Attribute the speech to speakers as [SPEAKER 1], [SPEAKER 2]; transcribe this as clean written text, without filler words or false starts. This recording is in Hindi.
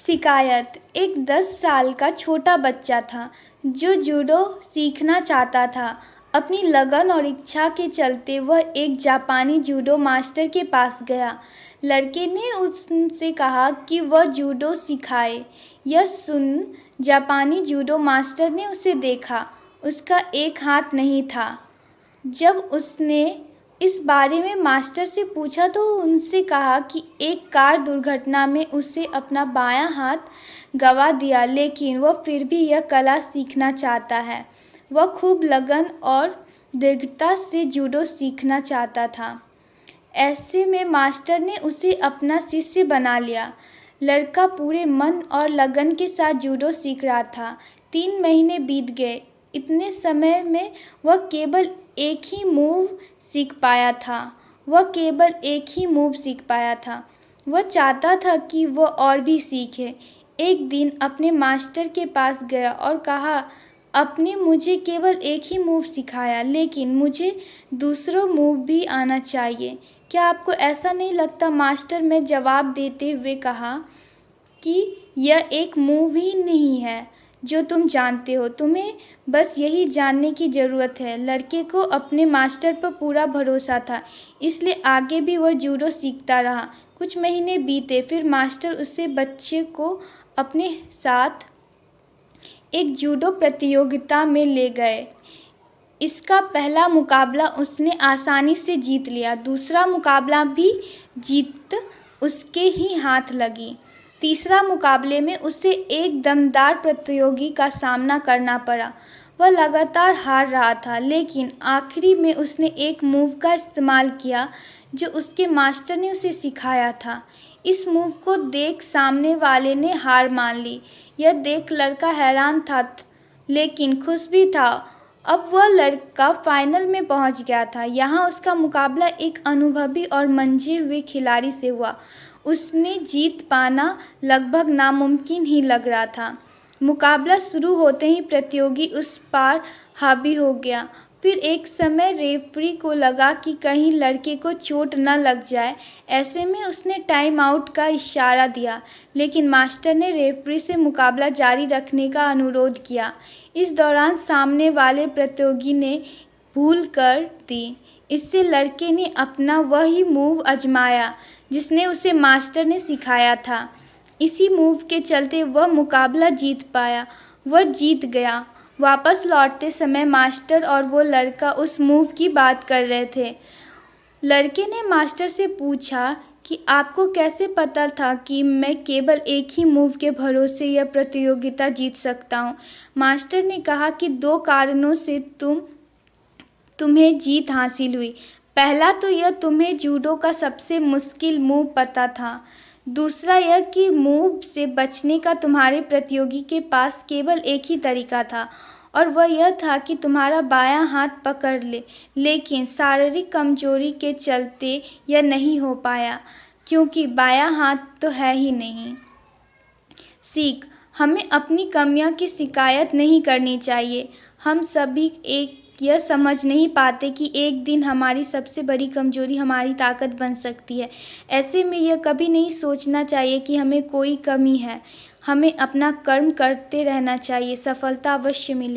[SPEAKER 1] शिकायत। एक 10 साल का छोटा बच्चा था जो जूडो सीखना चाहता था। अपनी लगन और इच्छा के चलते वह एक जापानी जूडो मास्टर के पास गया। लड़के ने उससे कहा कि वह जूडो सिखाए। यह सुन जापानी जूडो मास्टर ने उसे देखा। उसका एक हाथ नहीं था। जब उसने इस बारे में मास्टर से पूछा तो उनसे कहा कि एक कार दुर्घटना में उसे अपना बायां हाथ गंवा दिया, लेकिन वह फिर भी यह कला सीखना चाहता है। वह खूब लगन और दृढ़ता से जूडो सीखना चाहता था। ऐसे में मास्टर ने उसे अपना शिष्य बना लिया। लड़का पूरे मन और लगन के साथ जूडो सीख रहा था। 3 महीने बीत गए। इतने समय में वह केवल एक ही मूव सीख पाया था। वह चाहता था कि वह और भी सीखे। एक दिन अपने मास्टर के पास गया और कहा, आपने मुझे केवल एक ही मूव सिखाया, लेकिन मुझे दूसरा मूव भी आना चाहिए। क्या आपको ऐसा नहीं लगता? मास्टर ने जवाब देते हुए कहा कि यह एक मूव ही नहीं है जो तुम जानते हो, तुम्हें बस यही जानने की ज़रूरत है। लड़के को अपने मास्टर पर पूरा भरोसा था, इसलिए आगे भी वह जूडो सीखता रहा। कुछ महीने बीते, फिर मास्टर उसे बच्चे को अपने साथ एक जूडो प्रतियोगिता में ले गए। इसका पहला मुकाबला उसने आसानी से जीत लिया। दूसरा मुकाबला भी जीत उसके ही हाथ लगी। तीसरा मुकाबले में उसे एक दमदार प्रतियोगी का सामना करना पड़ा। वह लगातार हार रहा था, लेकिन आखिरी में उसने एक मूव का इस्तेमाल किया जो उसके मास्टर ने उसे सिखाया था। इस मूव को देख सामने वाले ने हार मान ली। यह देख लड़का हैरान था, लेकिन खुश भी था। अब वह लड़का फाइनल में पहुंच गया था। यहाँ उसका मुकाबला एक अनुभवी और मंझे हुए खिलाड़ी से हुआ। उसने जीत पाना लगभग नामुमकिन ही लग रहा था। मुकाबला शुरू होते ही प्रतियोगी उस पर हावी हो गया। फिर एक समय रेफरी को लगा कि कहीं लड़के को चोट न लग जाए। ऐसे में उसने टाइम आउट का इशारा दिया, लेकिन मास्टर ने रेफरी से मुकाबला जारी रखने का अनुरोध किया। इस दौरान सामने वाले प्रतियोगी ने भूल कर दी। इससे लड़के ने अपना वही मूव आजमाया जिसने उसे मास्टर ने सिखाया था। इसी मूव के चलते वह मुकाबला जीत पाया। वह जीत गया। वापस लौटते समय मास्टर और वो लड़का उस मूव की बात कर रहे थे। लड़के ने मास्टर से पूछा कि आपको कैसे पता था कि मैं केवल एक ही मूव के भरोसे यह प्रतियोगिता जीत सकता हूँ? मास्टर ने कहा कि 2 कारणों से तुम्हें जीत हासिल हुई। पहला तो यह तुम्हें जूडो का सबसे मुश्किल मूव पता था। दूसरा यह कि मूव से बचने का तुम्हारे प्रतियोगी के पास केवल एक ही तरीका था, और वह यह था कि तुम्हारा बायां हाथ पकड़ ले। लेकिन शारीरिक कमजोरी के चलते यह नहीं हो पाया, क्योंकि बायां हाथ तो है ही नहीं। सीख। हमें अपनी कमियों की शिकायत नहीं करनी चाहिए। हम सभी यह समझ नहीं पाते कि एक दिन हमारी सबसे बड़ी कमजोरी हमारी ताकत बन सकती है। ऐसे में यह कभी नहीं सोचना चाहिए कि हमें कोई कमी है। हमें अपना कर्म करते रहना चाहिए। सफलता अवश्य मिलेगी।